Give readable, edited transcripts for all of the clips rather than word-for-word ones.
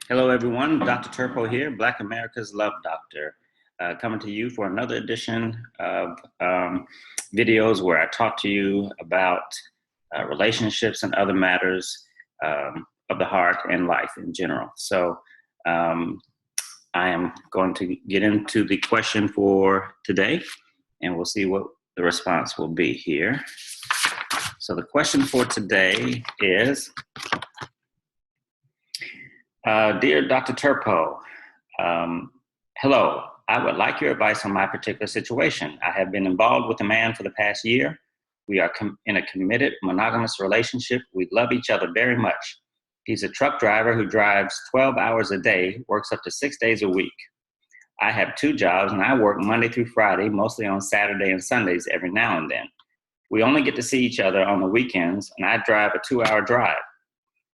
Hello, everyone. Dr. Turpeau here, Black America's Love Doctor, coming to you for another edition of videos where I talk to you about relationships and other matters of the heart and life in general. So I am going to get into the question for today, and we'll see what the response will be here. So the question for today is, dear Dr. Turpeau, hello. I would like your advice on my particular situation. I have been involved with a man for the past year. We are in a committed, monogamous relationship. We love each other very much. He's a truck driver who drives 12 hours a day, works up to 6 days a week. I have 2 jobs, and I work Monday through Friday, mostly on Saturday and Sundays every now and then. We only get to see each other on the weekends, and I drive a 2-hour drive.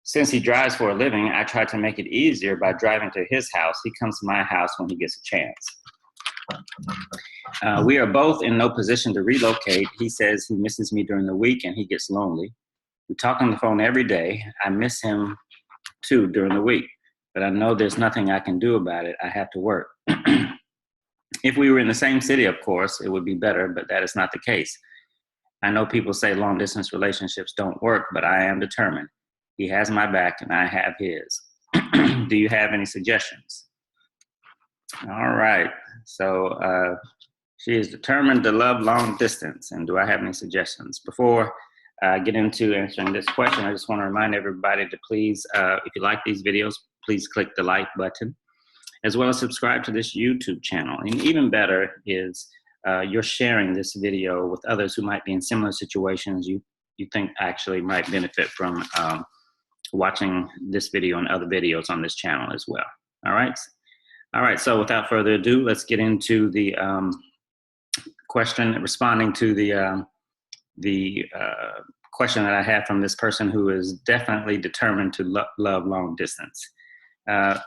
Since he drives for a living, I try to make it easier by driving to his house. He comes to my house when he gets a chance. We are both in no position to relocate. He says he misses me during the week and he gets lonely. We talk on the phone every day. I miss him too during the week, but I know there's nothing I can do about it. I have to work. If we were in the same city, of course, it would be better, but that is not the case. I know people say long distance relationships don't work, but I am determined. He has my back and I have his. Do you have any suggestions? All right. So she is determined to love long distance. And do I have any suggestions? Before I get into answering this question, I just want to remind everybody to please, if you like these videos, please click the like button, as well as subscribe to this YouTube channel. And even better is you're sharing this video with others who might be in similar situations you think actually might benefit from watching this video and other videos on this channel as well. All right, so without further ado, let's get into the question, responding to the question that I have from this person who is definitely determined to love long distance. As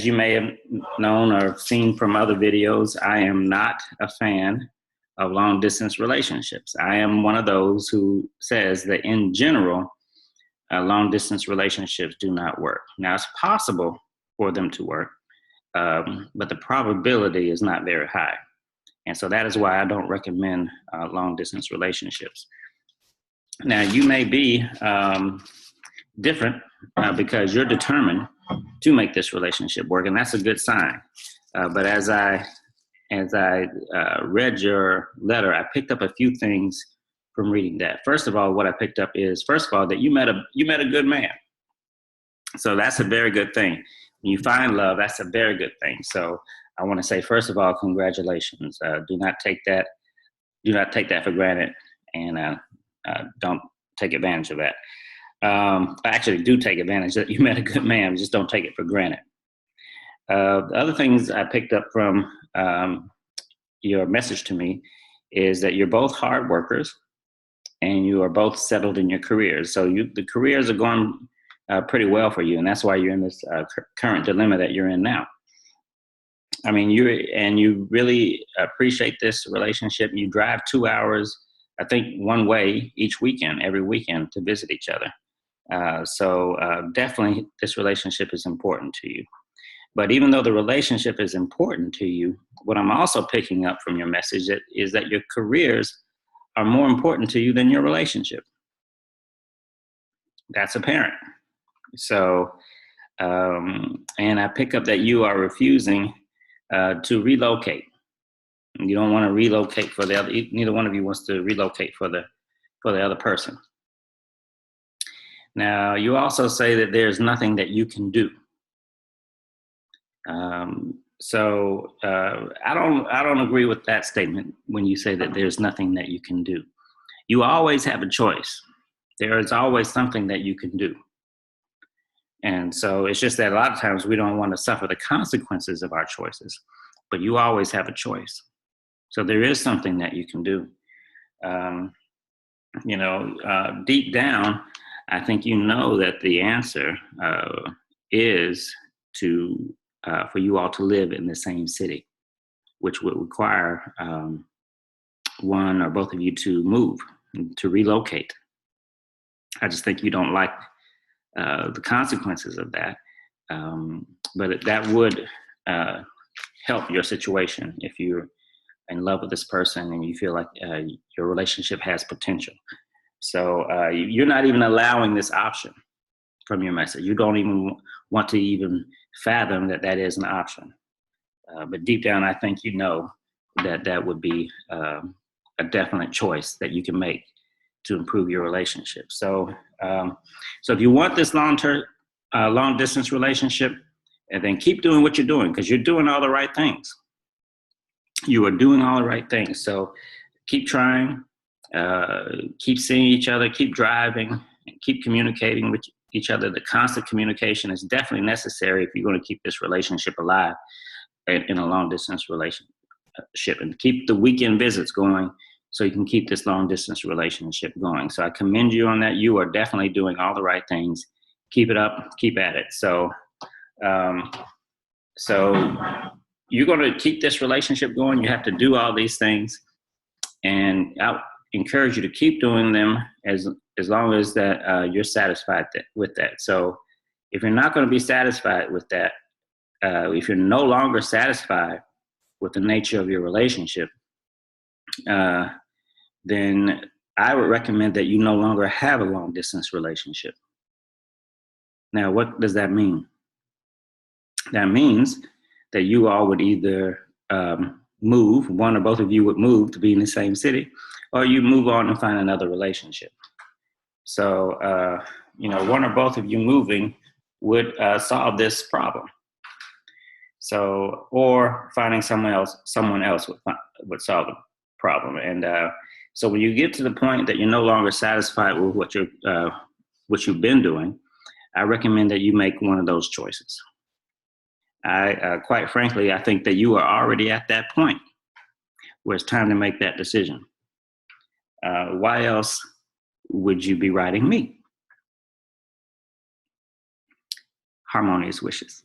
you may have known or seen from other videos, I am not a fan of long distance relationships. I am one of those who says that in general, long distance relationships do not work. Now, it's possible for them to work, but the probability is not very high. And so that is why I don't recommend long distance relationships. Now, you may be different because you're determined to make this relationship work, and that's a good sign. But as I read your letter, I picked up a few things from reading that. First of all, what I picked up is, first of all, that you met a good man. So that's a very good thing. When you find love, that's a very good thing. So I want to say, first of all, congratulations. Do not take that for granted, and don't take advantage of that. Actually, do take advantage that you met a good man. Just don't take it for granted. The other things I picked up from your message to me is that you're both hard workers and you are both settled in your careers. So the careers are going pretty well for you, and that's why you're in this current dilemma that you're in now. I mean, you really appreciate this relationship. You drive 2 hours, I think, one way each weekend, every weekend, to visit each other. So definitely this relationship is important to you. But even though the relationship is important to you, what I'm also picking up from your message is that your careers are more important to you than your relationship. That's apparent. So, and I pick up that you are refusing to relocate. You don't want to relocate for the other. Neither one of you wants to relocate for the other person. Now, you also say that there's nothing that you can do. I don't agree with that statement when you say that there's nothing that you can do. You always have a choice. There is always something that you can do. And so it's just that a lot of times we don't want to suffer the consequences of our choices, but you always have a choice. So there is something that you can do. Deep down, I think you know that the answer is for you all to live in the same city, which would require one or both of you to move, to relocate. I just think you don't like the consequences of that. But that would help your situation if you're in love with this person and you feel like your relationship has potential. So you're not even allowing this option from your message. You don't even want to even fathom that that is an option. But deep down, I think you know that that would be a definite choice that you can make to improve your relationship. So, so if you want this long distance relationship, and then keep doing what you're doing because you're doing all the right things. You are doing all the right things. So keep trying, keep seeing each other, keep driving, and keep communicating with each other. The constant communication is definitely necessary if you're going to keep this relationship alive in a long distance relationship, and keep the weekend visits going so you can keep this long distance relationship going. So I commend you on that. You are definitely doing all the right things. Keep it up, keep at it. So you're going to keep this relationship going. You have to do all these things, and I encourage you to keep doing them as long as that you're satisfied with that. So if you're not going to be satisfied with that, if you're no longer satisfied with the nature of your relationship, then I would recommend that you no longer have a long distance relationship. Now, what does that mean? That means that you all would either move, one or both of you would move to be in the same city, or you move on and find another relationship. So, one or both of you moving would solve this problem. So, or finding someone else would solve the problem. And so when you get to the point that you're no longer satisfied with what you've been doing, I recommend that you make one of those choices. Quite frankly, I think that you are already at that point where it's time to make that decision. Why else would you be writing me? Harmonious wishes.